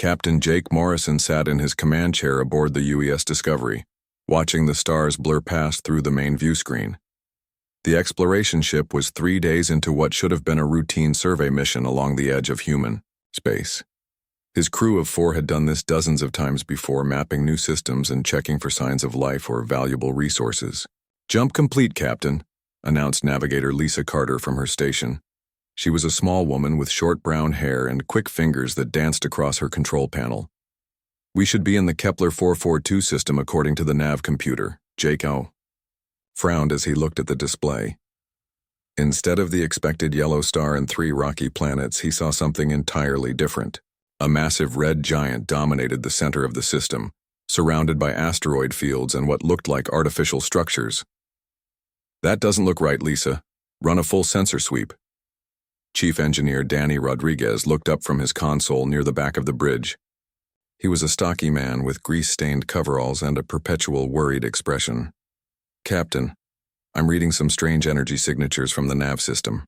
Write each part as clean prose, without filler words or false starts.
Captain Jake Morrison sat in his command chair aboard the UES Discovery, watching the stars blur past through the main view screen. The exploration ship was 3 days into what should have been a routine survey mission along the edge of human space. His crew of 4 had done this dozens of times before, mapping new systems and checking for signs of life or valuable resources. "Jump complete, Captain," announced Navigator Lisa Carter from her station. She was a small woman with short brown hair and quick fingers that danced across her control panel. "We should be in the Kepler 442 system according to the nav computer." Jake frowned as he looked at the display. Instead of the expected yellow star and 3 rocky planets, he saw something entirely different. A massive red giant dominated the center of the system, surrounded by asteroid fields and what looked like artificial structures. "That doesn't look right, Lisa. Run a full sensor sweep." Chief Engineer Danny Rodriguez looked up from his console near the back of the bridge. He was a stocky man with grease-stained coveralls and a perpetual worried expression. "Captain, I'm reading some strange energy signatures from the nav system.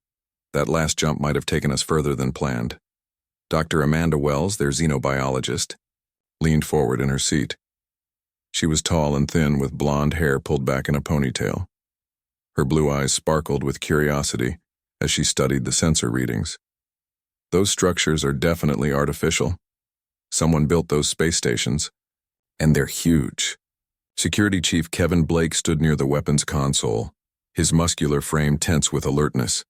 That last jump might have taken us further than planned." Dr. Amanda Wells, their xenobiologist, leaned forward in her seat. She was tall and thin with blonde hair pulled back in a ponytail. Her blue eyes sparkled with curiosity as she studied the sensor readings. "Those structures are definitely artificial. Someone built those space stations, and they're huge." Security Chief Kevin Blake stood near the weapons console, his muscular frame tense with alertness.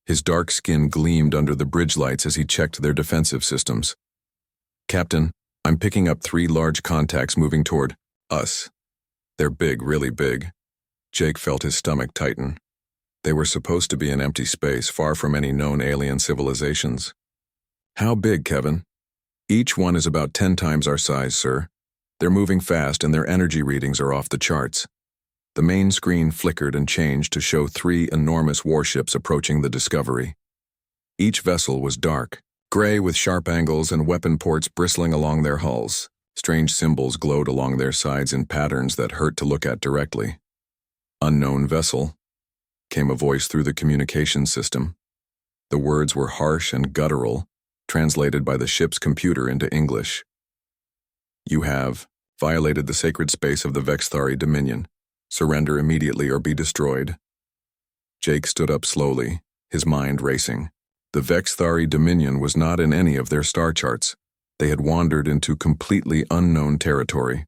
His dark skin gleamed under the bridge lights as he checked their defensive systems. "Captain, I'm picking up 3 large contacts moving toward us. They're big, really big." Jake felt his stomach tighten. They were supposed to be in empty space, far from any known alien civilizations. "How big, Kevin?" "Each one is about 10 times our size, sir. They're moving fast and their energy readings are off the charts." The main screen flickered and changed to show 3 enormous warships approaching the Discovery. Each vessel was dark, gray with sharp angles and weapon ports bristling along their hulls. Strange symbols glowed along their sides in patterns that hurt to look at directly. "Unknown vessel," came a voice through the communications system. The words were harsh and guttural, translated by the ship's computer into English. "You have violated the sacred space of the Vexthari Dominion. Surrender immediately or be destroyed." Jake stood up slowly, his mind racing. The Vexthari Dominion was not in any of their star charts. They had wandered into completely unknown territory.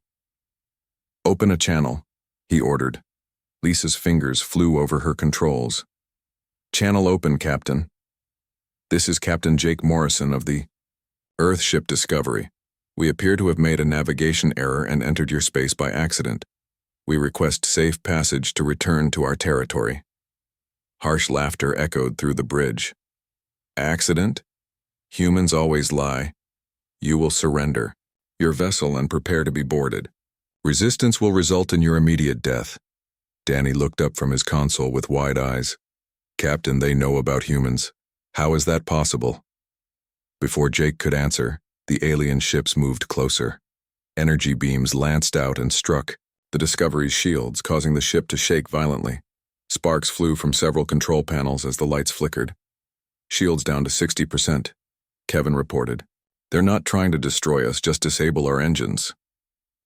"Open a channel," he ordered. Lisa's fingers flew over her controls. "Channel open, Captain. This is Captain Jake Morrison of the Earthship Discovery. We appear to have made a navigation error and entered your space by accident. We request safe passage to return to our territory." Harsh laughter echoed through the bridge. "Accident? Humans always lie. You will surrender your vessel and prepare to be boarded. Resistance will result in your immediate death." Danny looked up from his console with wide eyes. "Captain, they know about humans. How is that possible?" Before Jake could answer, the alien ships moved closer. Energy beams lanced out and struck the Discovery's shields, causing the ship to shake violently. Sparks flew from several control panels as the lights flickered. "Shields down to 60%, Kevin reported. "They're not trying to destroy us, just disable our engines."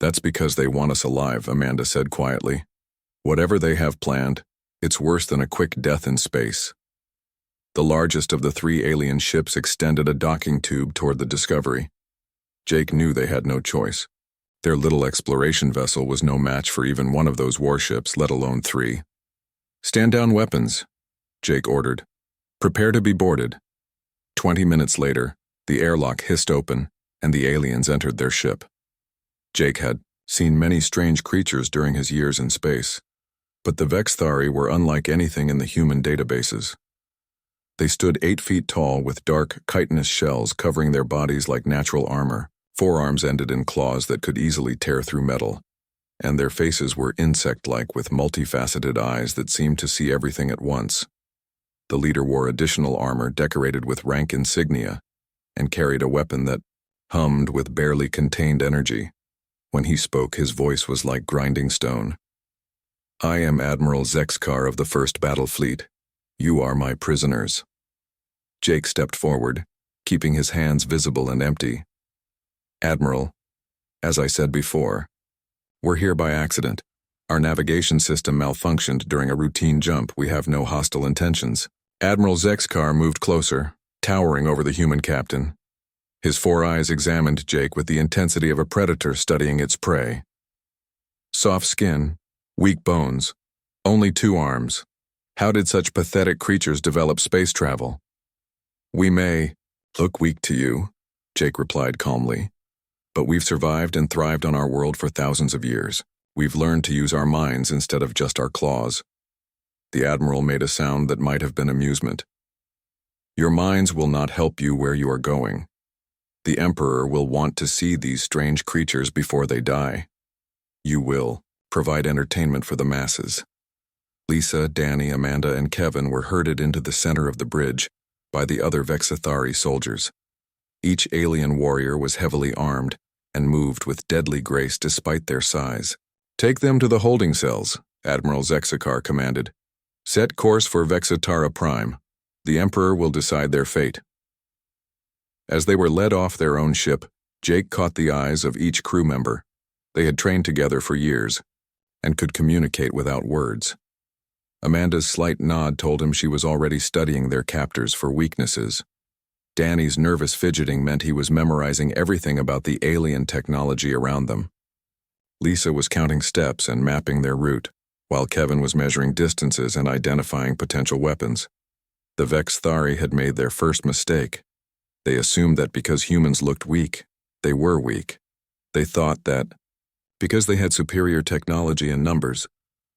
"That's because they want us alive," Amanda said quietly. "Whatever they have planned, it's worse than a quick death in space." The largest of the 3 alien ships extended a docking tube toward the Discovery. Jake knew they had no choice. Their little exploration vessel was no match for even one of those warships, let alone 3. "Stand down weapons," Jake ordered. "Prepare to be boarded." 20 minutes later, the airlock hissed open, and the aliens entered their ship. Jake had seen many strange creatures during his years in space, but the Vexthari were unlike anything in the human databases. They stood 8 feet tall with dark, chitinous shells covering their bodies like natural armor. Forearms ended in claws that could easily tear through metal, and their faces were insect-like with multifaceted eyes that seemed to see everything at once. The leader wore additional armor decorated with rank insignia and carried a weapon that hummed with barely contained energy. When he spoke, his voice was like grinding stone. "I am Admiral Zexkar of the 1st Battle Fleet. You are my prisoners." Jake stepped forward, keeping his hands visible and empty. Admiral, as I said before, we're here by accident. Our navigation system malfunctioned during a routine jump. We have no hostile intentions. Admiral Zexkar moved closer, towering over the human captain. His 4 eyes examined Jake with the intensity of a predator studying its prey. Soft skin, weak bones, only 2 arms. How did such pathetic creatures develop space travel? We may look weak to you, Jake replied calmly, but we've survived and thrived on our world for thousands of years. We've learned to use our minds instead of just our claws. The Admiral made a sound that might have been amusement. Your minds will not help you where you are going. The Emperor will want to see these strange creatures before they die. You will provide entertainment for the masses. Lisa, Danny, Amanda, and Kevin were herded into the center of the bridge by the other Vexathari soldiers. Each alien warrior was heavily armed and moved with deadly grace despite their size. Take them to the holding cells, Admiral Zexakar commanded. Set course for Vexatara Prime. The Emperor will decide their fate. As they were led off their own ship, Jake caught the eyes of each crew member. They had trained together for years and could communicate without words. Amanda's slight nod told him she was already studying their captors for weaknesses. Danny's nervous fidgeting meant he was memorizing everything about the alien technology around them. Lisa was counting steps and mapping their route, while Kevin was measuring distances and identifying potential weapons. The Vexthari had made their first mistake. They assumed that because humans looked weak, they were weak. They thought that, because they had superior technology and numbers,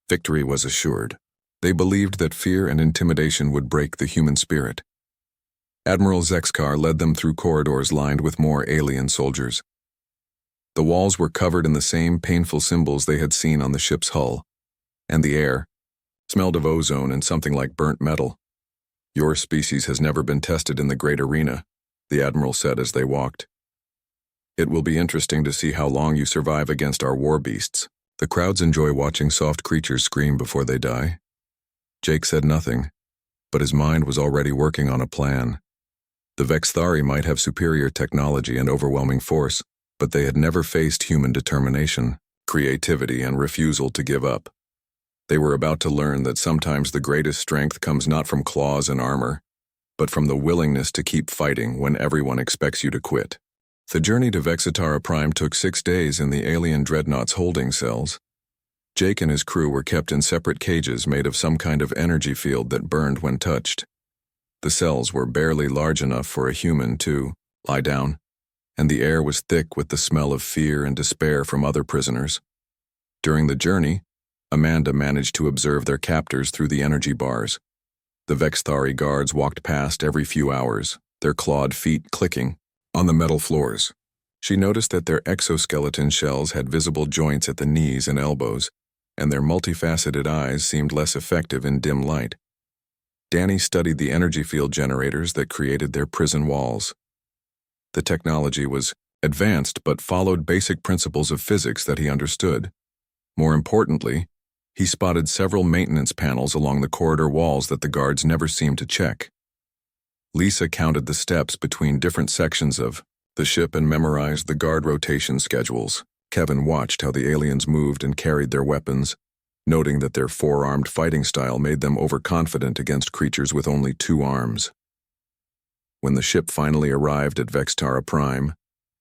victory was assured. They believed that fear and intimidation would break the human spirit. Admiral Zexkar led them through corridors lined with more alien soldiers. The walls were covered in the same painful symbols they had seen on the ship's hull, and the air smelled of ozone and something like burnt metal. Your species has never been tested in the great arena, the Admiral said as they walked. It will be interesting to see how long you survive against our war beasts. The crowds enjoy watching soft creatures scream before they die. Jake said nothing, but his mind was already working on a plan. The Vexthari might have superior technology and overwhelming force, but they had never faced human determination, creativity, and refusal to give up. They were about to learn that sometimes the greatest strength comes not from claws and armor, but from the willingness to keep fighting when everyone expects you to quit. The journey to Vexatara Prime took 6 days in the alien dreadnought's holding cells. Jake and his crew were kept in separate cages made of some kind of energy field that burned when touched. The cells were barely large enough for a human to lie down, and the air was thick with the smell of fear and despair from other prisoners. During the journey, Amanda managed to observe their captors through the energy bars. The Vexthari guards walked past every few hours, their clawed feet clicking on the metal floors. She noticed that their exoskeleton shells had visible joints at the knees and elbows, and their multifaceted eyes seemed less effective in dim light. Danny studied the energy field generators that created their prison walls. The technology was advanced but followed basic principles of physics that he understood. More importantly, he spotted several maintenance panels along the corridor walls that the guards never seemed to check. Lisa counted the steps between different sections of the ship and memorized the guard rotation schedules. Kevin watched how the aliens moved and carried their weapons, noting that their 4-armed fighting style made them overconfident against creatures with only 2 arms. When the ship finally arrived at Vextara Prime,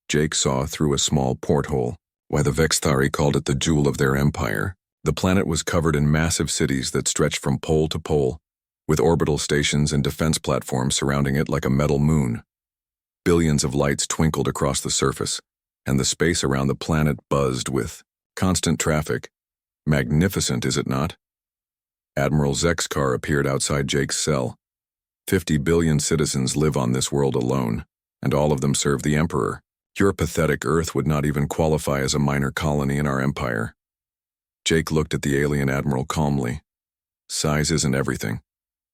Jake saw through a small porthole why the Vexthari called it the jewel of their empire. The planet was covered in massive cities that stretched from pole to pole, with orbital stations and defense platforms surrounding it like a metal moon. Billions of lights twinkled across the surface, and the space around the planet buzzed with constant traffic. Magnificent, is it not? Admiral Zexkar appeared outside Jake's cell. 50 billion citizens live on this world alone, and all of them serve the Emperor. Your pathetic Earth would not even qualify as a minor colony in our empire. Jake looked at the alien admiral calmly. Size isn't everything.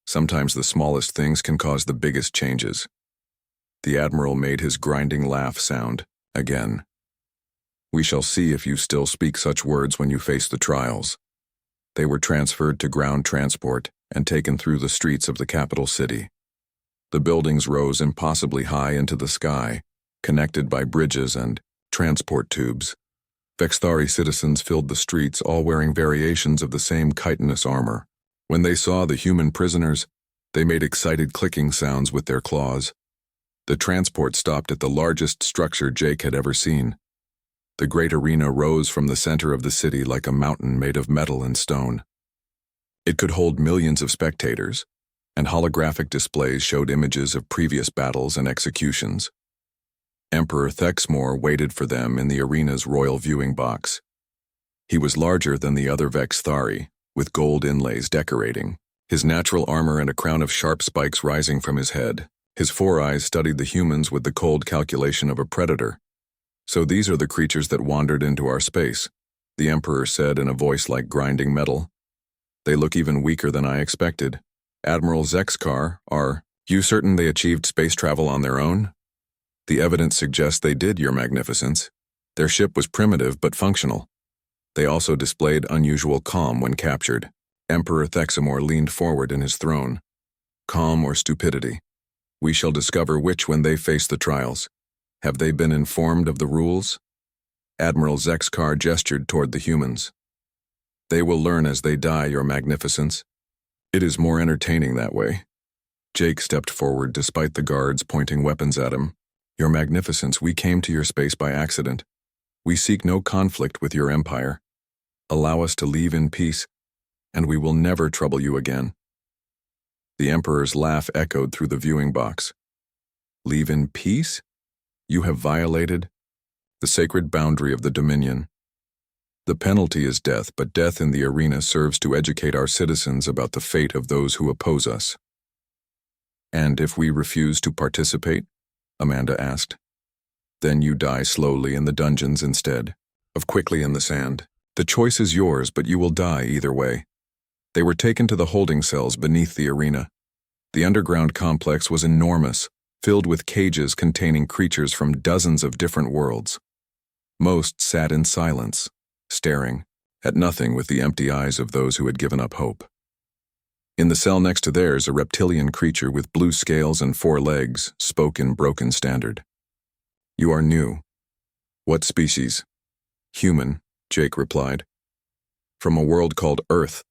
Sometimes the smallest things can cause the biggest changes. The admiral made his grinding laugh sound again. We shall see if you still speak such words when you face the trials. They were transferred to ground transport and taken through the streets of the capital city. The buildings rose impossibly high into the sky, connected by bridges and transport tubes. Vexthari citizens filled the streets, all wearing variations of the same chitinous armor. When they saw the human prisoners, they made excited clicking sounds with their claws. The transport stopped at the largest structure Jake had ever seen. The great arena rose from the center of the city like a mountain made of metal and stone. It could hold millions of spectators, and holographic displays showed images of previous battles and executions. Emperor Thexmore waited for them in the arena's royal viewing box. He was larger than the other Vexthari, with gold inlays decorating, his natural armor and a crown of sharp spikes rising from his head. His four eyes studied the humans with the cold calculation of a predator. "So these are the creatures that wandered into our space," the Emperor said in a voice like grinding metal. "They look even weaker than I expected. Admiral Zexkar, are you certain they achieved space travel on their own?" "The evidence suggests they did, Your Magnificence. Their ship was primitive but functional. They also displayed unusual calm when captured." Emperor Thexamore leaned forward in his throne. "Calm or stupidity? We shall discover which when they face the trials. Have they been informed of the rules?" Admiral Zexkar gestured toward the humans. "They will learn as they die, Your Magnificence. It is more entertaining that way." Jake stepped forward despite the guards pointing weapons at him. "Your Magnificence, we came to your space by accident. We seek no conflict with your empire. Allow us to leave in peace, and we will never trouble you again." The Emperor's laugh echoed through the viewing box. "Leave in peace? You have violated the sacred boundary of the Dominion. The penalty is death, but death in the arena serves to educate our citizens about the fate of those who oppose us." "And if we refuse to participate?" Amanda asked. "Then you die slowly in the dungeons instead of quickly in the sand. The choice is yours, but you will die either way." They were taken to the holding cells beneath the arena. The underground complex was enormous, filled with cages containing creatures from dozens of different worlds. Most sat in silence, staring at nothing with the empty eyes of those who had given up hope. In the cell next to theirs, a reptilian creature with blue scales and 4 legs spoke in broken standard. "You are new. What species?" "Human," Jake replied. "From a world called Earth."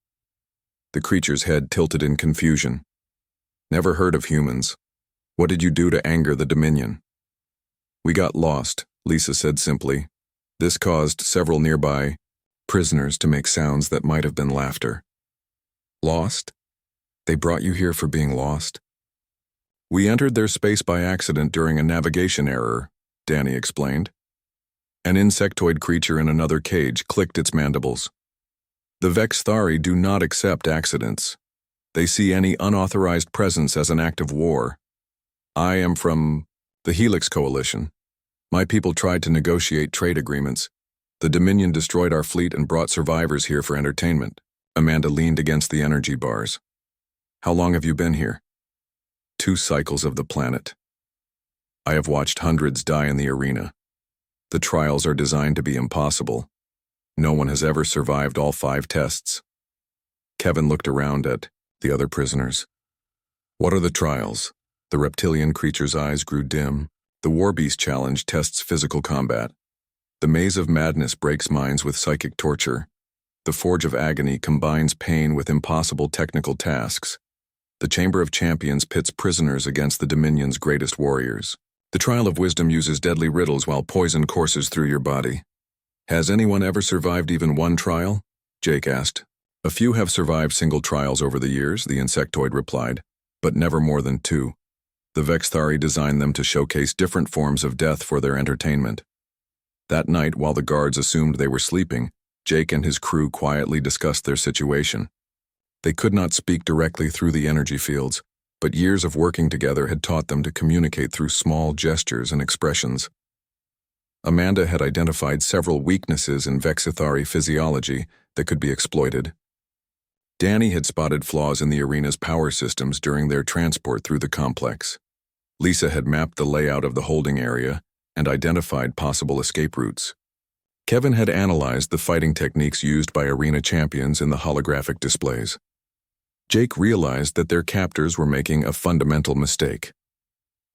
The creature's head tilted in confusion. "Never heard of humans. What did you do to anger the Dominion?" "We got lost," Lisa said simply. This caused several nearby prisoners to make sounds that might have been laughter. "Lost? They brought you here for being lost?" "We entered their space by accident during a navigation error," Danny explained. An insectoid creature in another cage clicked its mandibles. "The Vexthari do not accept accidents. They see any unauthorized presence as an act of war. I am from the Helix Coalition. My people tried to negotiate trade agreements. The Dominion destroyed our fleet and brought survivors here for entertainment." Amanda leaned against the energy bars. "How long have you been here?" 2 cycles of the planet. I have watched hundreds die in the arena. The trials are designed to be impossible. No one has ever survived all 5 tests." Kevin looked around at the other prisoners. "What are the trials?" The reptilian creature's eyes grew dim. "The Warbeast Challenge tests physical combat. The Maze of Madness breaks minds with psychic torture. The Forge of Agony combines pain with impossible technical tasks. The Chamber of Champions pits prisoners against the Dominion's greatest warriors. The Trial of Wisdom uses deadly riddles while poison courses through your body." "Has anyone ever survived even one trial?" Jake asked. "A few have survived single trials over the years," the insectoid replied, "but never more than 2. The Vexthari designed them to showcase different forms of death for their entertainment." That night, while the guards assumed they were sleeping, Jake and his crew quietly discussed their situation. They could not speak directly through the energy fields, but years of working together had taught them to communicate through small gestures and expressions. Amanda had identified several weaknesses in Vexithari physiology that could be exploited. Danny had spotted flaws in the arena's power systems during their transport through the complex. Lisa had mapped the layout of the holding area and identified possible escape routes. Kevin had analyzed the fighting techniques used by arena champions in the holographic displays. Jake realized that their captors were making a fundamental mistake.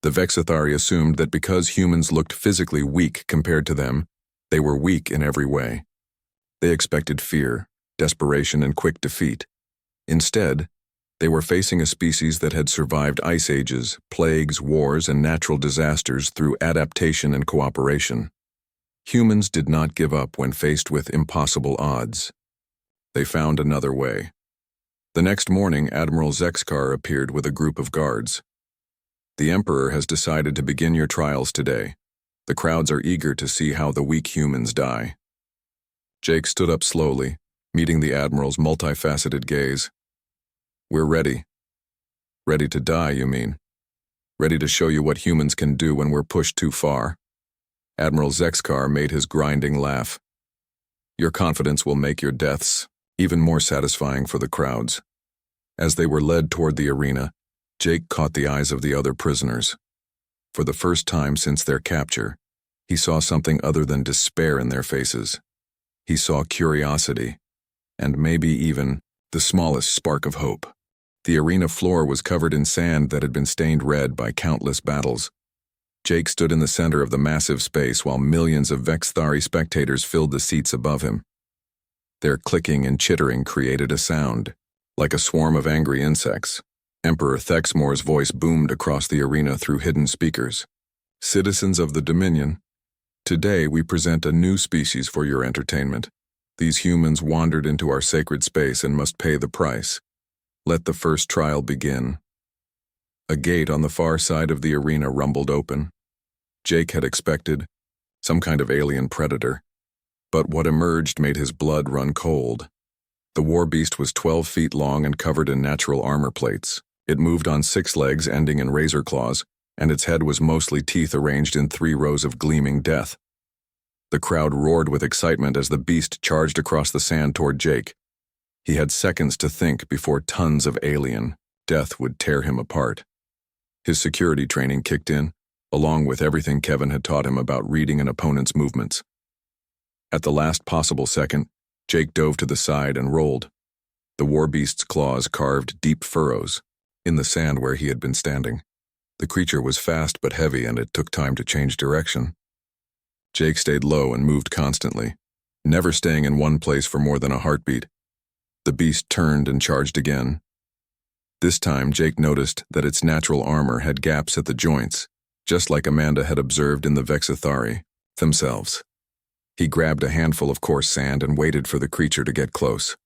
The Vexithari assumed that because humans looked physically weak compared to them, they were weak in every way. They expected fear, desperation, and quick defeat. Instead, they were facing a species that had survived ice ages, plagues, wars, and natural disasters through adaptation and cooperation. Humans did not give up when faced with impossible odds. They found another way. The next morning, Admiral Zexkar appeared with a group of guards. "The Emperor has decided to begin your trials today. The crowds are eager to see how the weak humans die." Jake stood up slowly, meeting the Admiral's multifaceted gaze. "We're ready." "Ready to die, you mean? Ready to show you what humans can do when we're pushed too far." Admiral Zexkar made his grinding laugh. "Your confidence will make your deaths even more satisfying for the crowds." As they were led toward the arena, Jake caught the eyes of the other prisoners. For the first time since their capture, he saw something other than despair in their faces. He saw curiosity, and maybe even the smallest spark of hope. The arena floor was covered in sand that had been stained red by countless battles. Jake stood in the center of the massive space while millions of Vexithari spectators filled the seats above him. Their clicking and chittering created a sound, like a swarm of angry insects. Emperor Thexmore's voice boomed across the arena through hidden speakers. "Citizens of the Dominion, today we present a new species for your entertainment. These humans wandered into our sacred space and must pay the price. Let the first trial begin." A gate on the far side of the arena rumbled open. Jake had expected some kind of alien predator, but what emerged made his blood run cold. The war beast was 12 feet long and covered in natural armor plates. It moved on 6 legs ending in razor claws, and its head was mostly teeth arranged in 3 rows of gleaming death. The crowd roared with excitement as the beast charged across the sand toward Jake. He had seconds to think before tons of alien death would tear him apart. His security training kicked in, along with everything Kevin had taught him about reading an opponent's movements. At the last possible second, Jake dove to the side and rolled. The war beast's claws carved deep furrows in the sand where he had been standing. The creature was fast but heavy, and it took time to change direction. Jake stayed low and moved constantly, never staying in one place for more than a heartbeat. The beast turned and charged again. This time, Jake noticed that its natural armor had gaps at the joints, just like Amanda had observed in the Vexithari themselves. He grabbed a handful of coarse sand and waited for the creature to get close.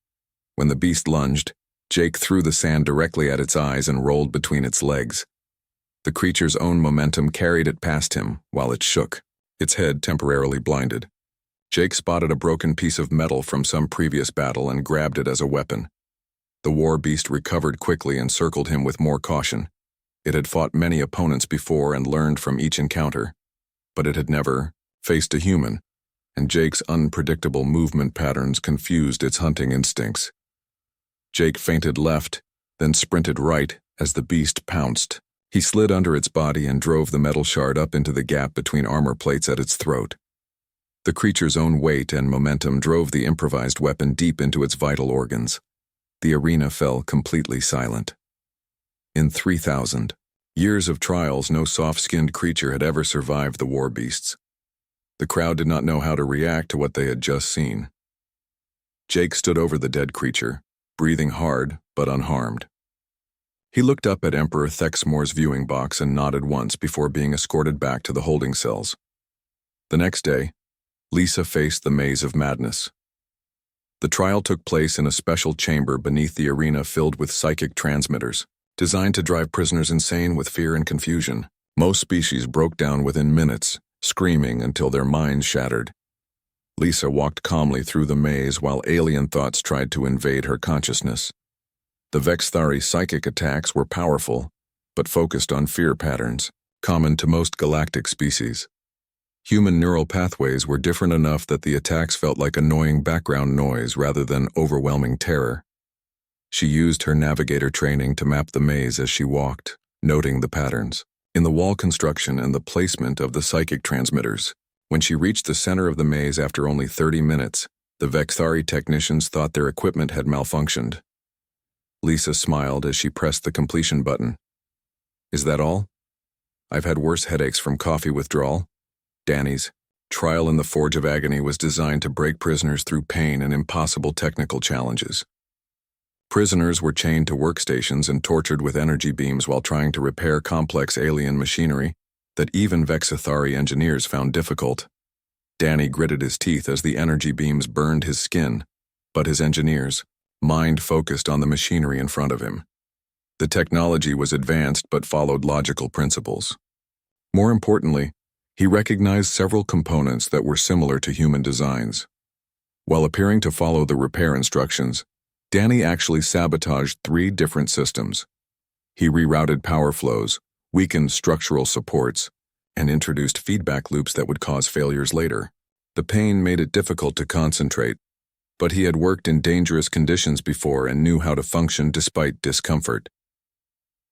When the beast lunged, Jake threw the sand directly at its eyes and rolled between its legs. The creature's own momentum carried it past him while it shook, its head temporarily blinded. Jake spotted a broken piece of metal from some previous battle and grabbed it as a weapon. The war beast recovered quickly and circled him with more caution. It had fought many opponents before and learned from each encounter, but it had never faced a human, and Jake's unpredictable movement patterns confused its hunting instincts. Jake feinted left, then sprinted right as the beast pounced. He slid under its body and drove the metal shard up into the gap between armor plates at its throat. The creature's own weight and momentum drove the improvised weapon deep into its vital organs. The arena fell completely silent. In 3,000 years of trials, no soft-skinned creature had ever survived the war beasts. The crowd did not know how to react to what they had just seen. Jake stood over the dead creature, breathing hard but unharmed. He looked up at Emperor Thexmore's viewing box and nodded once before being escorted back to the holding cells. The next day, Lisa faced the maze of madness. The trial took place in a special chamber beneath the arena filled with psychic transmitters, designed to drive prisoners insane with fear and confusion. Most species broke down within minutes, screaming until their minds shattered. Lisa walked calmly through the maze while alien thoughts tried to invade her consciousness. The Vexithari psychic attacks were powerful, but focused on fear patterns, common to most galactic species. Human neural pathways were different enough that the attacks felt like annoying background noise rather than overwhelming terror. She used her navigator training to map the maze as she walked, noting the patterns in the wall construction and the placement of the psychic transmitters. When she reached the center of the maze after only 30 minutes, the Vexithari technicians thought their equipment had malfunctioned. Lisa smiled as she pressed the completion button. "Is that all?" I've had worse headaches from coffee withdrawal. Danny's trial in the Forge of Agony was designed to break prisoners through pain and impossible technical challenges. Prisoners were chained to workstations and tortured with energy beams while trying to repair complex alien machinery that even Vexithari engineers found difficult. Danny gritted his teeth as the energy beams burned his skin, but his engineers' mind focused on the machinery in front of him. The technology was advanced but followed logical principles. More importantly, he recognized several components that were similar to human designs. While appearing to follow the repair instructions, Danny actually sabotaged 3 different systems. He rerouted power flows, weakened structural supports, and introduced feedback loops that would cause failures later. The pain made it difficult to concentrate, but he had worked in dangerous conditions before and knew how to function despite discomfort.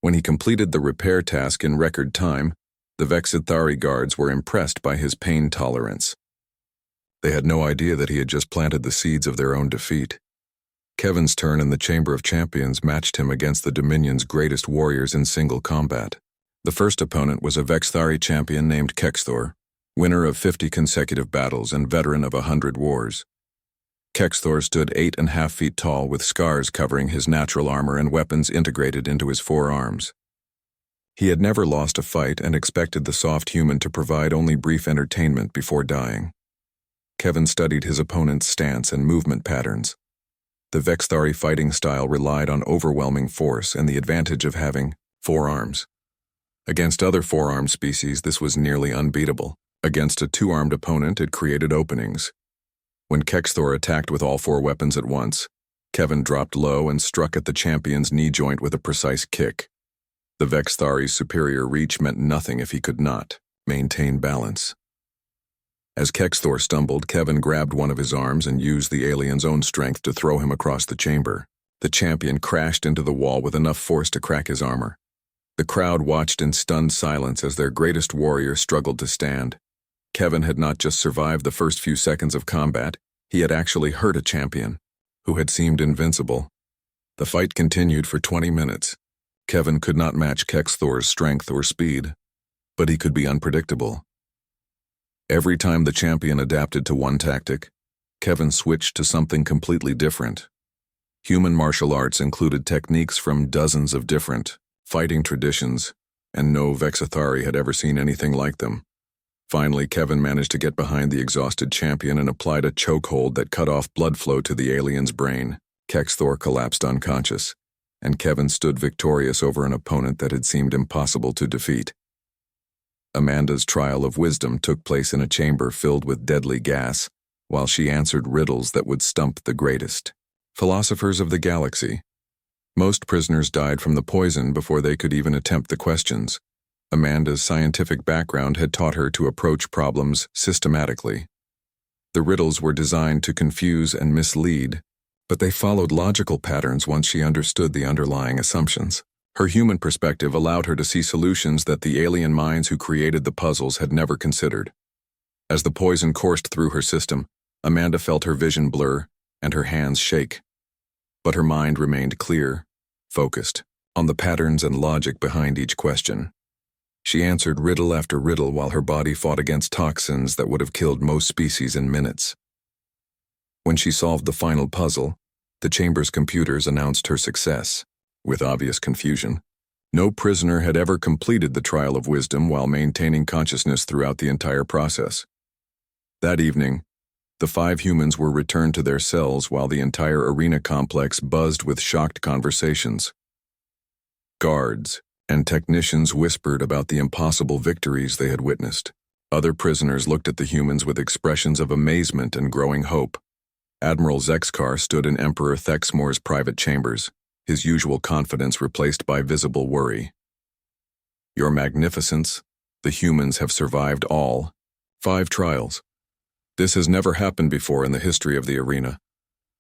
When he completed the repair task in record time, the Vexithari guards were impressed by his pain tolerance. They had no idea that he had just planted the seeds of their own defeat. Kevin's turn in the Chamber of Champions matched him against the Dominion's greatest warriors in single combat. The first opponent was a Vexithari champion named Kexthor, winner of 50 consecutive battles and veteran of 100 wars. Kexthor stood 8.5 feet tall with scars covering his natural armor and weapons integrated into his forearms. He had never lost a fight and expected the soft human to provide only brief entertainment before dying. Kevin studied his opponent's stance and movement patterns. The Vexithari fighting style relied on overwhelming force and the advantage of having 4 arms. Against other 4-armed species, this was nearly unbeatable. Against a 2-armed opponent, it created openings. When Kexthor attacked with all 4 weapons at once, Kevin dropped low and struck at the champion's knee joint with a precise kick. The Vexithari's superior reach meant nothing if he could not maintain balance. As Kexthor stumbled, Kevin grabbed one of his arms and used the alien's own strength to throw him across the chamber. The champion crashed into the wall with enough force to crack his armor. The crowd watched in stunned silence as their greatest warrior struggled to stand. Kevin had not just survived the first few seconds of combat, he had actually hurt a champion, who had seemed invincible. The fight continued for 20 minutes. Kevin could not match Kexthor's strength or speed, but he could be unpredictable. Every time the champion adapted to one tactic, Kevin switched to something completely different. Human martial arts included techniques from dozens of different fighting traditions, and no Vexithari had ever seen anything like them. Finally, Kevin managed to get behind the exhausted champion and applied a chokehold that cut off blood flow to the alien's brain. Kexthor collapsed unconscious, and Kevin stood victorious over an opponent that had seemed impossible to defeat. Amanda's trial of wisdom took place in a chamber filled with deadly gas, while she answered riddles that would stump the greatest philosophers of the galaxy. Most prisoners died from the poison before they could even attempt the questions. Amanda's scientific background had taught her to approach problems systematically. The riddles were designed to confuse and mislead, but they followed logical patterns once she understood the underlying assumptions. Her human perspective allowed her to see solutions that the alien minds who created the puzzles had never considered. As the poison coursed through her system, Amanda felt her vision blur and her hands shake. But her mind remained clear, focused on the patterns and logic behind each question. She answered riddle after riddle while her body fought against toxins that would have killed most species in minutes. When she solved the final puzzle, the chamber's computers announced her success, with obvious confusion. No prisoner had ever completed the trial of wisdom while maintaining consciousness throughout the entire process. That evening, the 5 humans were returned to their cells while the entire arena complex buzzed with shocked conversations. Guards and technicians whispered about the impossible victories they had witnessed. Other prisoners looked at the humans with expressions of amazement and growing hope. Admiral Zexkar stood in Emperor Thexmore's private chambers, his usual confidence replaced by visible worry. "Your Magnificence, the humans have survived all 5 trials. This has never happened before in the history of the arena."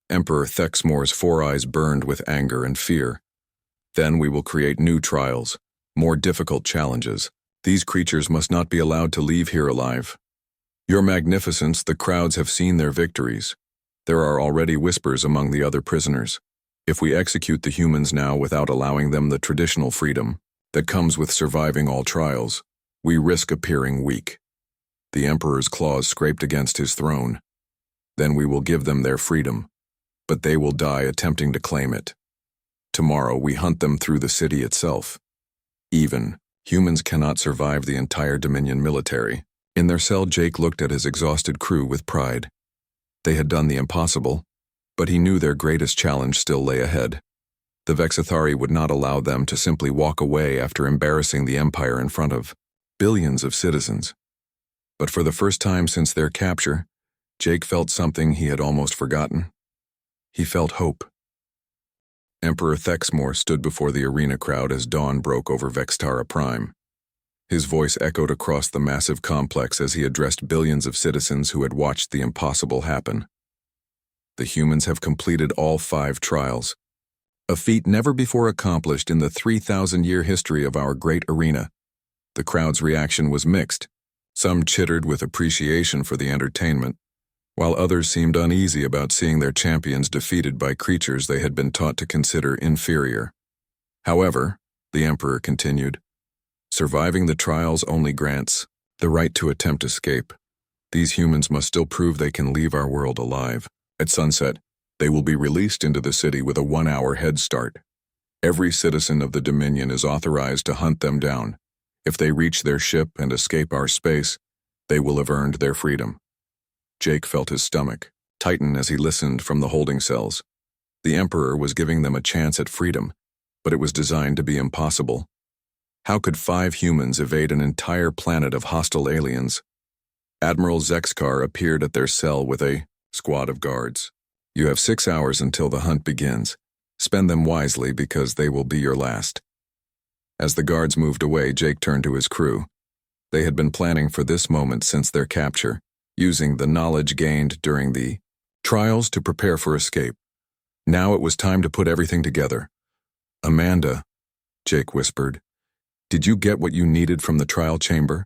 Emperor Thexmore's 4 eyes burned with anger and fear. "Then we will create new trials, more difficult challenges. These creatures must not be allowed to leave here alive. Your Magnificence, the crowds have seen their victories. There are already whispers among the other prisoners. If we execute the humans now without allowing them the traditional freedom that comes with surviving all trials, We risk appearing weak. The Emperor's claws scraped against his throne. Then we will give them their freedom, but they will die attempting to claim it. Tomorrow we hunt them through the city itself. Even, humans cannot survive the entire Dominion military. In their cell, Jake looked at his exhausted crew with pride. They had done the impossible, but he knew their greatest challenge still lay ahead. The Vexathari would not allow them to simply walk away after embarrassing the Empire in front of billions of citizens. But for the first time since their capture, Jake felt something he had almost forgotten. He felt hope. Emperor Thexmore stood before the arena crowd as dawn broke over Vextara Prime. His voice echoed across the massive complex as he addressed billions of citizens who had watched the impossible happen. The humans have completed all 5 trials, a feat never before accomplished in the 3,000-year history of our great arena. The crowd's reaction was mixed. Some chittered with appreciation for the entertainment, while others seemed uneasy about seeing their champions defeated by creatures they had been taught to consider inferior. However, the Emperor continued, surviving the trials only grants the right to attempt escape. These humans must still prove they can leave our world alive. At sunset, they will be released into the city with a 1-hour head start. Every citizen of the Dominion is authorized to hunt them down. If they reach their ship and escape our space, they will have earned their freedom. Jake felt his stomach tighten as he listened from the holding cells. The Emperor was giving them a chance at freedom, but it was designed to be impossible. How could 5 humans evade an entire planet of hostile aliens? Admiral Zexkar appeared at their cell with a squad of guards. You have 6 hours until the hunt begins. Spend them wisely because they will be your last. As the guards moved away, Jake turned to his crew. They had been planning for this moment since their capture, using the knowledge gained during the trials to prepare for escape. Now it was time to put everything together. Amanda, Jake whispered, did you get what you needed from the trial chamber?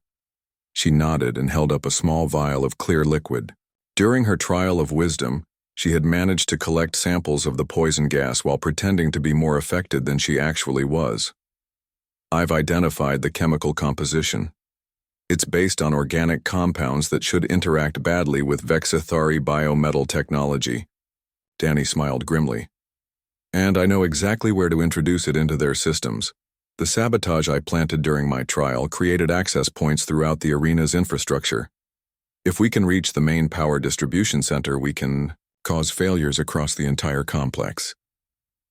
She nodded and held up a small vial of clear liquid. During her trial of wisdom, she had managed to collect samples of the poison gas while pretending to be more affected than she actually was. I've identified the chemical composition. It's based on organic compounds that should interact badly with Vexathari biometal technology. Danny smiled grimly. And I know exactly where to introduce it into their systems. The sabotage I planted during my trial created access points throughout the arena's infrastructure. If we can reach the main power distribution center, we can cause failures across the entire complex.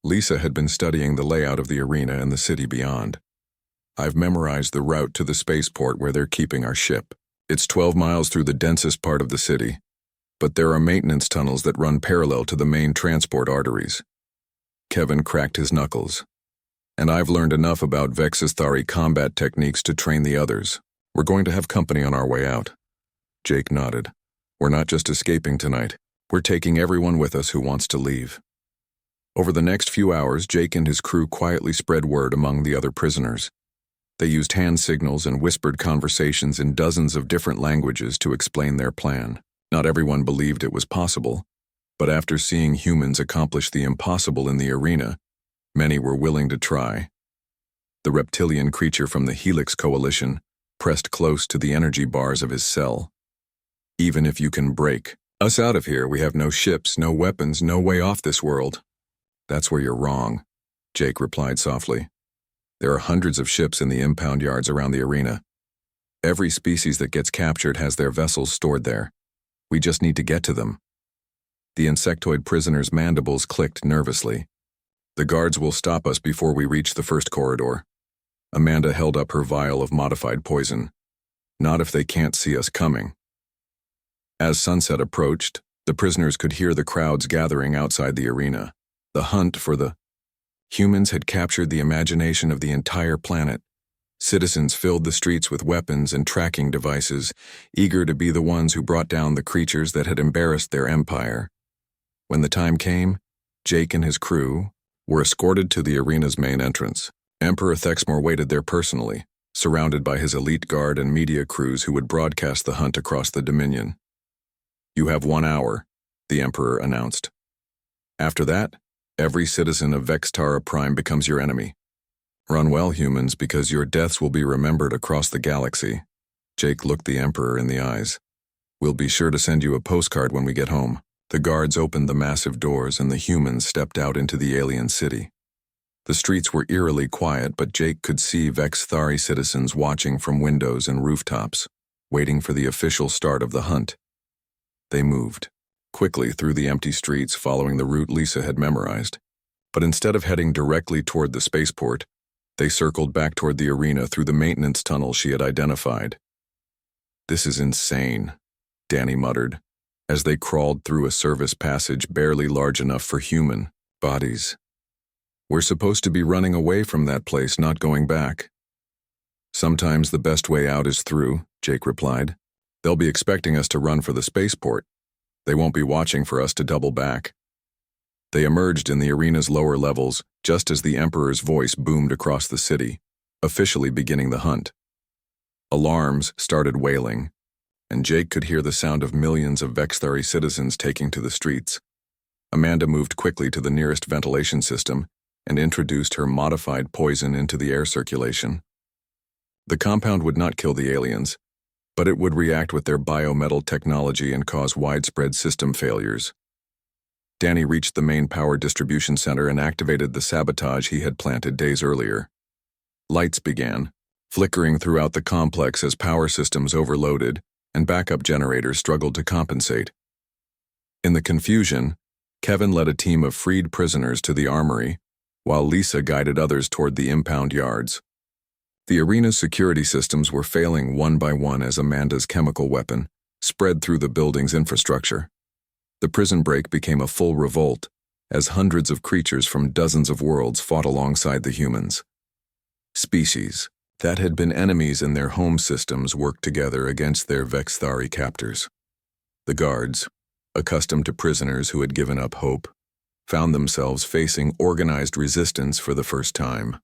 Lisa had been studying the layout of the arena and the city beyond. I've memorized the route to the spaceport where they're keeping our ship. It's 12 miles through the densest part of the city, but there are maintenance tunnels that run parallel to the main transport arteries. Kevin cracked his knuckles. And I've learned enough about Vexathari combat techniques to train the others. We're going to have company on our way out. Jake nodded. We're not just escaping tonight. We're taking everyone with us who wants to leave. Over the next few hours, Jake and his crew quietly spread word among the other prisoners. They used hand signals and whispered conversations in dozens of different languages to explain their plan. Not everyone believed it was possible, but after seeing humans accomplish the impossible in the arena, many were willing to try. The reptilian creature from the Helix Coalition pressed close to the energy bars of his cell. Even if you can break us out of here, we have no ships, no weapons, no way off this world. That's where you're wrong, Jake replied softly. There are hundreds of ships in the impound yards around the arena. Every species that gets captured has their vessels stored there. We just need to get to them. The insectoid prisoner's mandibles clicked nervously. The guards will stop us before we reach the first corridor. Amanda held up her vial of modified poison. Not if they can't see us coming. As sunset approached, the prisoners could hear the crowds gathering outside the arena. The hunt for the humans had captured the imagination of the entire planet. Citizens filled the streets with weapons and tracking devices, eager to be the ones who brought down the creatures that had embarrassed their empire. When the time came, Jake and his crew were escorted to the arena's main entrance. Emperor Thexmore waited there personally, surrounded by his elite guard and media crews who would broadcast the hunt across the Dominion. You have 1 hour, the Emperor announced. After that, every citizen of Vextara Prime becomes your enemy. Run well, humans, because your deaths will be remembered across the galaxy. Jake looked the Emperor in the eyes. We'll be sure to send you a postcard when we get home. The guards opened the massive doors and the humans stepped out into the alien city. The streets were eerily quiet, but Jake could see Vexthari citizens watching from windows and rooftops, waiting for the official start of the hunt. They moved quickly through the empty streets, following the route Lisa had memorized. But instead of heading directly toward the spaceport, they circled back toward the arena through the maintenance tunnel she had identified. "This is insane," Danny muttered, as they crawled through a service passage barely large enough for human bodies. "We're supposed to be running away from that place, not going back." "Sometimes the best way out is through," Jake replied. "They'll be expecting us to run for the spaceport. They won't be watching for us to double back." They emerged in the arena's lower levels just as the Emperor's voice boomed across the city, officially beginning the hunt. Alarms started wailing, and Jake could hear the sound of millions of Vexthari citizens taking to the streets. Amanda moved quickly to the nearest ventilation system and introduced her modified poison into the air circulation. The compound would not kill the aliens, but it would react with their biometal technology and cause widespread system failures. Danny reached the main power distribution center and activated the sabotage he had planted days earlier. Lights began, flickering throughout the complex as power systems overloaded and backup generators struggled to compensate. In the confusion, Kevin led a team of freed prisoners to the armory, while Lisa guided others toward the impound yards. The arena's security systems were failing one by one as Amanda's chemical weapon spread through the building's infrastructure. The prison break became a full revolt as hundreds of creatures from dozens of worlds fought alongside the humans. Species that had been enemies in their home systems worked together against their Vexthari captors. The guards, accustomed to prisoners who had given up hope, found themselves facing organized resistance for the first time.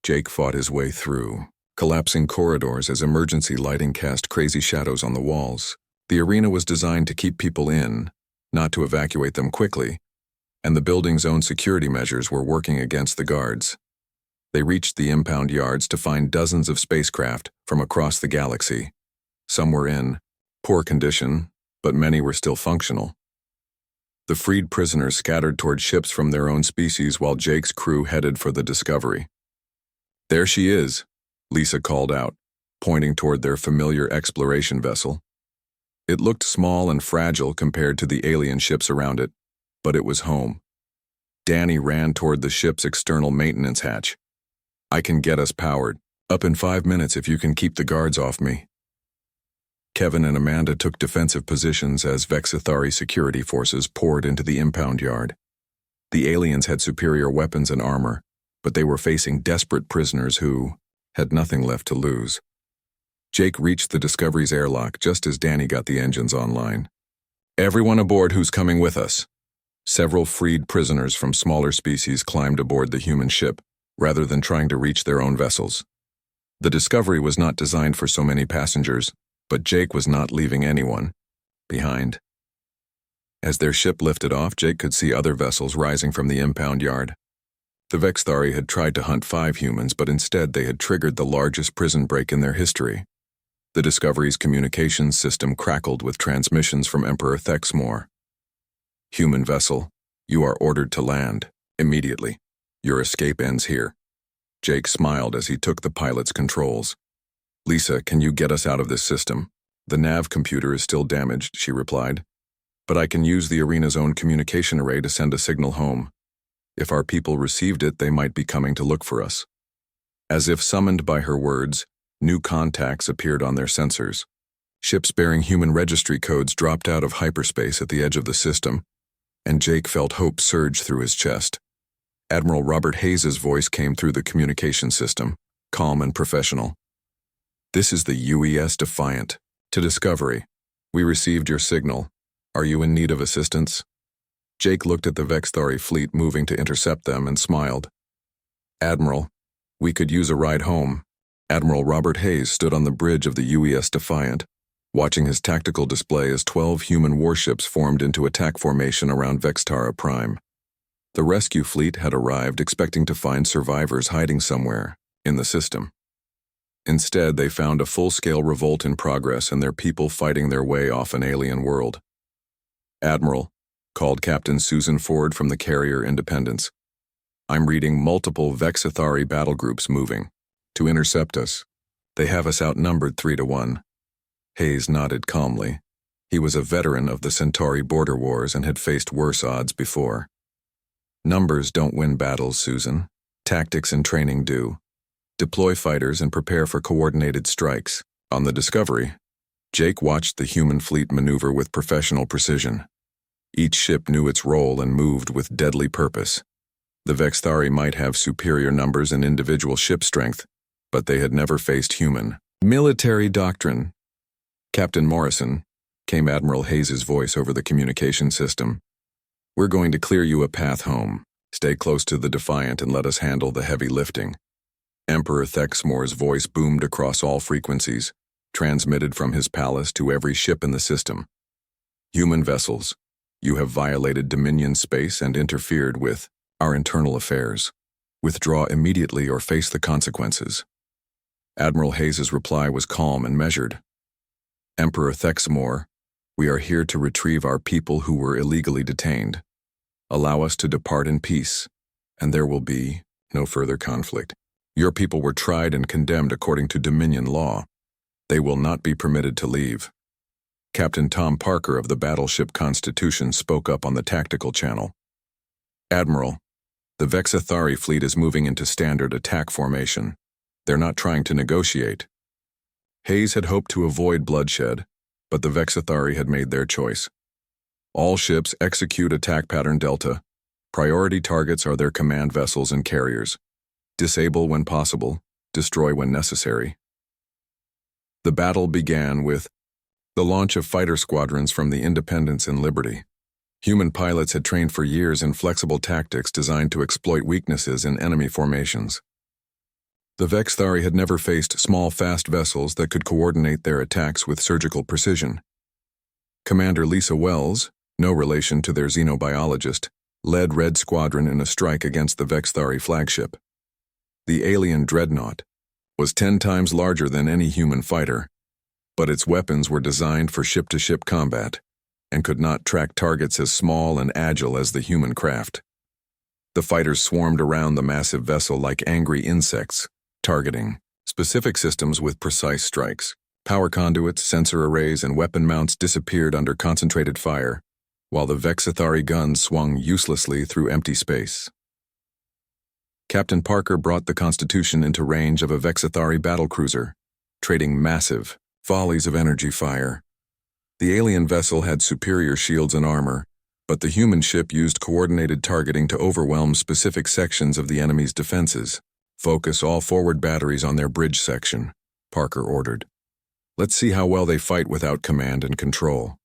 Jake fought his way through, collapsing corridors as emergency lighting cast crazy shadows on the walls. The arena was designed to keep people in, not to evacuate them quickly, and the building's own security measures were working against the guards. They reached the impound yards to find dozens of spacecraft from across the galaxy. Some were in poor condition, but many were still functional. The freed prisoners scattered toward ships from their own species while Jake's crew headed for the Discovery. "There she is," Lisa called out, pointing toward their familiar exploration vessel. It looked small and fragile compared to the alien ships around it, but it was home. Danny ran toward the ship's external maintenance hatch. "I can get us powered. Up in 5 minutes if you can keep the guards off me." Kevin and Amanda took defensive positions as Vexthari security forces poured into the impound yard. The aliens had superior weapons and armor, but they were facing desperate prisoners who had nothing left to lose. Jake reached the Discovery's airlock just as Danny got the engines online. "Everyone aboard who's coming with us." Several freed prisoners from smaller species climbed aboard the human ship, rather than trying to reach their own vessels. The Discovery was not designed for so many passengers, but Jake was not leaving anyone behind. As their ship lifted off, Jake could see other vessels rising from the impound yard. The Vexthari had tried to hunt 5 humans, but instead they had triggered the largest prison break in their history. The Discovery's communications system crackled with transmissions from Emperor Thexmore. "Human vessel, you are ordered to land, immediately. Your escape ends here." Jake smiled as he took the pilot's controls. "Lisa, can you get us out of this system?" "The nav computer is still damaged," she replied. "But I can use the arena's own communication array to send a signal home. If our people received it, they might be coming to look for us." As if summoned by her words, new contacts appeared on their sensors. Ships bearing human registry codes dropped out of hyperspace at the edge of the system, and Jake felt hope surge through his chest. Admiral Robert Hayes's voice came through the communication system, calm and professional. "This is the UES Defiant. To Discovery. We received your signal. Are you in need of assistance?" Jake looked at the Vexthari fleet moving to intercept them and smiled. "Admiral, we could use a ride home." Admiral Robert Hayes stood on the bridge of the UES Defiant, watching his tactical display as 12 human warships formed into attack formation around Vextara Prime. The rescue fleet had arrived expecting to find survivors hiding somewhere in the system. Instead, they found a full-scale revolt in progress and their people fighting their way off an alien world. "Admiral," called Captain Susan Ford from the carrier Independence, "I'm reading multiple Vexathari battle groups moving to intercept us. They have us outnumbered 3-1. Hayes nodded calmly. He was a veteran of the Centauri border wars and had faced worse odds before. "Numbers don't win battles, Susan. Tactics and training do. Deploy fighters and prepare for coordinated strikes." On the Discovery, Jake watched the human fleet maneuver with professional precision. Each ship knew its role and moved with deadly purpose. The Vexathari might have superior numbers and individual ship strength, but they had never faced human military doctrine. "Captain Morrison," came Admiral Hayes's voice over the communication system, "we're going to clear you a path home. Stay close to the Defiant and let us handle the heavy lifting." Emperor Thexmore's voice boomed across all frequencies, transmitted from his palace to every ship in the system. "Human vessels, you have violated Dominion space and interfered with our internal affairs. Withdraw immediately or face the consequences." Admiral Hayes's reply was calm and measured. "Emperor Thexmore, we are here to retrieve our people who were illegally detained. Allow us to depart in peace, and there will be no further conflict. Your people were tried and condemned according to Dominion law. They will not be permitted to leave." Captain Tom Parker of the battleship Constitution spoke up on the tactical channel. "Admiral, the Vexathari fleet is moving into standard attack formation. They're not trying to negotiate." Hayes had hoped to avoid bloodshed, but the Vexathari had made their choice. "All ships execute attack pattern Delta. Priority targets are their command vessels and carriers. Disable when possible, destroy when necessary." The battle began with the launch of fighter squadrons from the Independence and Liberty. Human pilots had trained for years in flexible tactics designed to exploit weaknesses in enemy formations. The Vexathari had never faced small, fast vessels that could coordinate their attacks with surgical precision. Commander Lisa Wells, no relation to their xenobiologist, led Red Squadron in a strike against the Vexathari flagship. The alien dreadnought was 10 times larger than any human fighter, but its weapons were designed for ship-to-ship combat and could not track targets as small and agile as the human craft. The fighters swarmed around the massive vessel like angry insects, targeting specific systems with precise strikes. Power conduits, sensor arrays, and weapon mounts disappeared under concentrated fire, while the Vexathari guns swung uselessly through empty space. Captain Parker brought the Constitution into range of a Vexathari battlecruiser, trading massive volleys of energy fire. The alien vessel had superior shields and armor, but the human ship used coordinated targeting to overwhelm specific sections of the enemy's defenses. "Focus all forward batteries on their bridge section," Parker ordered. "Let's see how well they fight without command and control."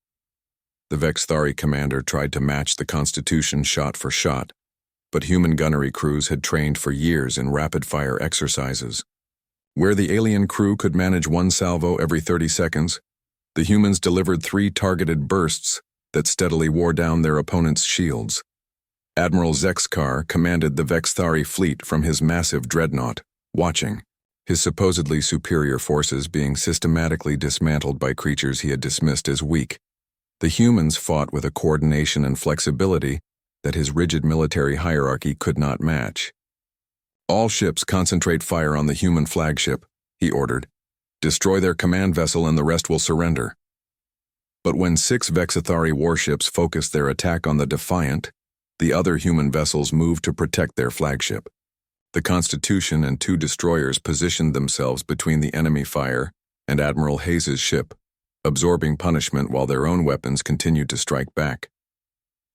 The Vexathari commander tried to match the Constitution shot for shot, but human gunnery crews had trained for years in rapid-fire exercises. Where the alien crew could manage one salvo every 30 seconds, the humans delivered 3 targeted bursts that steadily wore down their opponent's shields. Admiral Zexkar commanded the Vexathari fleet from his massive dreadnought, watching, his supposedly superior forces being systematically dismantled by creatures he had dismissed as weak. The humans fought with a coordination and flexibility that his rigid military hierarchy could not match. "All ships concentrate fire on the human flagship," he ordered. "Destroy their command vessel and the rest will surrender." But when 6 Vexathari warships focused their attack on the Defiant, the other human vessels moved to protect their flagship. The Constitution and 2 destroyers positioned themselves between the enemy fire and Admiral Hayes's ship, absorbing punishment while their own weapons continued to strike back.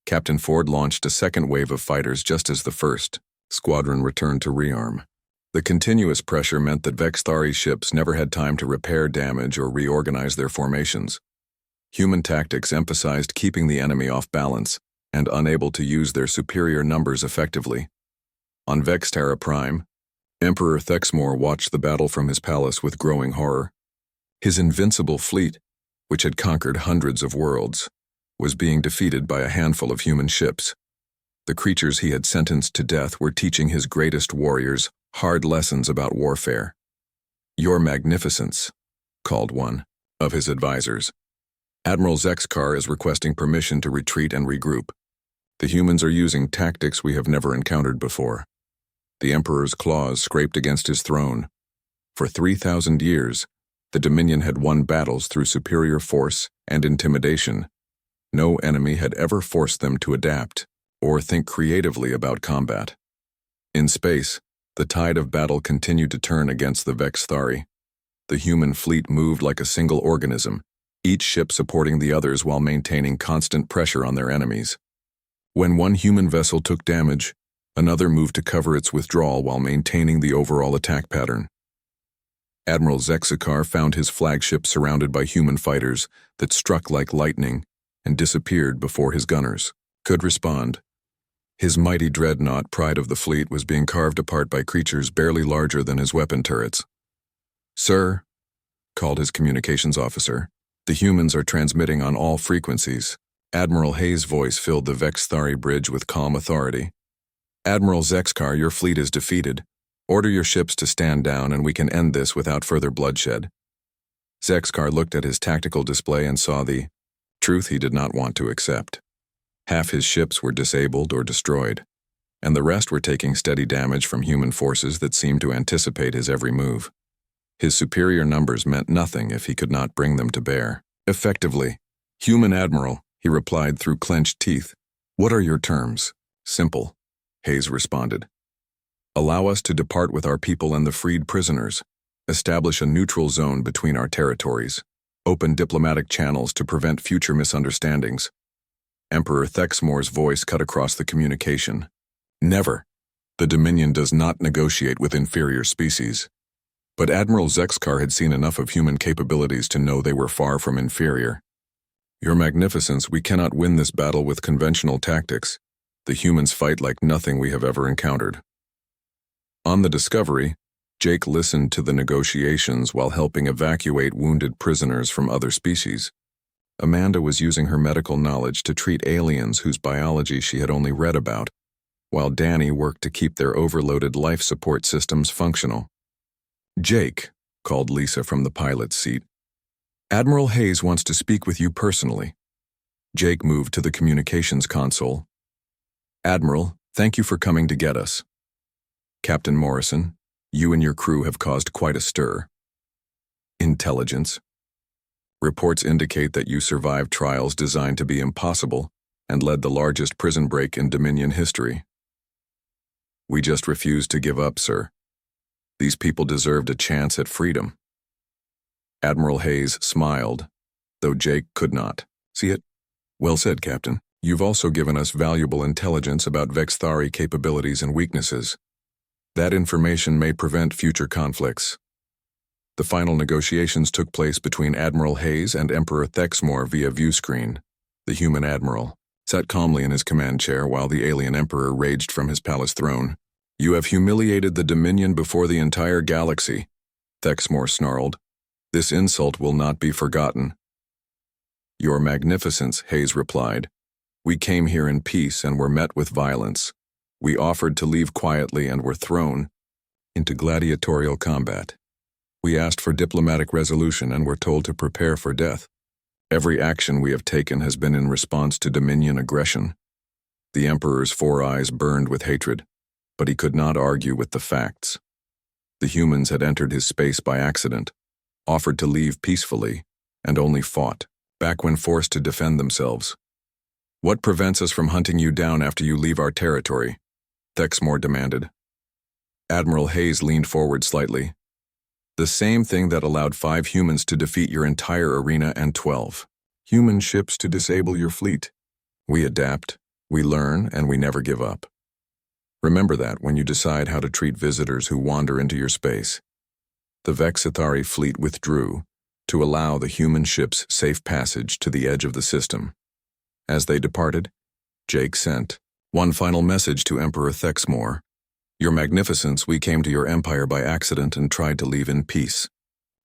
Captain Ford launched a second wave of fighters just as the first squadron returned to rearm. The continuous pressure meant that Vexathari ships never had time to repair damage or reorganize their formations. Human tactics emphasized keeping the enemy off balance and unable to use their superior numbers effectively. On Vextara Prime, Emperor Thexmore watched the battle from his palace with growing horror. His invincible fleet, which had conquered hundreds of worlds, was being defeated by a handful of human ships. The creatures he had sentenced to death were teaching his greatest warriors hard lessons about warfare. "Your Magnificence," called one of his advisors. "Admiral Zexkar is requesting permission to retreat and regroup. The humans are using tactics we have never encountered before." The Emperor's claws scraped against his throne. For 3,000 years, the Dominion had won battles through superior force and intimidation. No enemy had ever forced them to adapt or think creatively about combat. In space, the tide of battle continued to turn against the Vexthari. The human fleet moved like a single organism, each ship supporting the others while maintaining constant pressure on their enemies. When one human vessel took damage, another moved to cover its withdrawal while maintaining the overall attack pattern. Admiral Zexkar found his flagship surrounded by human fighters that struck like lightning and disappeared before his gunners could respond. His mighty dreadnought, pride of the fleet, was being carved apart by creatures barely larger than his weapon turrets. "Sir," called his communications officer, "the humans are transmitting on all frequencies." Admiral Hayes' voice filled the Vexthari bridge with calm authority. "Admiral Zexkar, your fleet is defeated. Order your ships to stand down and we can end this without further bloodshed." Zexkar looked at his tactical display and saw the truth he did not want to accept. Half his ships were disabled or destroyed, and the rest were taking steady damage from human forces that seemed to anticipate his every move. His superior numbers meant nothing if he could not bring them to bear effectively. "Human Admiral," he replied through clenched teeth. "What are your terms?" "Simple," Hayes responded. "Allow us to depart with our people and the freed prisoners. Establish a neutral zone between our territories. Open diplomatic channels to prevent future misunderstandings." Emperor Thexmore's voice cut across the communication. "Never. The Dominion does not negotiate with inferior species." But Admiral Zexkar had seen enough of human capabilities to know they were far from inferior. "Your Magnificence, we cannot win this battle with conventional tactics. The humans fight like nothing we have ever encountered." On the Discovery, Jake listened to the negotiations while helping evacuate wounded prisoners from other species. Amanda was using her medical knowledge to treat aliens whose biology she had only read about, while Danny worked to keep their overloaded life support systems functional. "Jake," called Lisa from the pilot's seat, "Admiral Hayes wants to speak with you personally." Jake moved to the communications console. "Admiral, thank you for coming to get us. Captain Morrison, you and your crew have caused quite a stir." "Intelligence. Reports indicate that you survived trials designed to be impossible and led the largest prison break in Dominion history." "We just refused to give up, sir. These people deserved a chance at freedom." Admiral Hayes smiled, though Jake could not see it. "Well said, Captain. You've also given us valuable intelligence about Vexthari capabilities and weaknesses. That information may prevent future conflicts." The final negotiations took place between Admiral Hayes and Emperor Thexmore via viewscreen. The human admiral sat calmly in his command chair while the alien emperor raged from his palace throne. "You have humiliated the Dominion before the entire galaxy," Thexmore snarled. "This insult will not be forgotten." "Your Magnificence," Hayes replied. "We came here in peace and were met with violence. We offered to leave quietly and were thrown into gladiatorial combat. We asked for diplomatic resolution and were told to prepare for death. Every action we have taken has been in response to Dominion aggression." The Emperor's 4 eyes burned with hatred, but he could not argue with the facts. The humans had entered his space by accident, offered to leave peacefully, and only fought back when forced to defend themselves. "What prevents us from hunting you down after you leave our territory?" Thexmore demanded. Admiral Hayes leaned forward slightly. "The same thing that allowed 5 humans to defeat your entire arena and 12 human ships to disable your fleet. We adapt, we learn, and we never give up. Remember that when you decide how to treat visitors who wander into your space." The Vexithari fleet withdrew to allow the human ships safe passage to the edge of the system. As they departed, Jake sent one final message to Emperor Thexmore. "Your Magnificence, we came to your empire by accident and tried to leave in peace.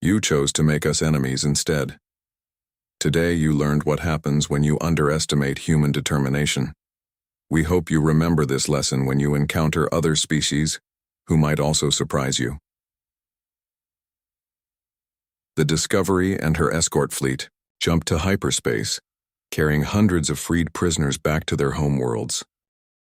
You chose to make us enemies instead. Today you learned what happens when you underestimate human determination. We hope you remember this lesson when you encounter other species who might also surprise you. The Discovery and her escort fleet jumped to hyperspace, carrying hundreds of freed prisoners back to their homeworlds.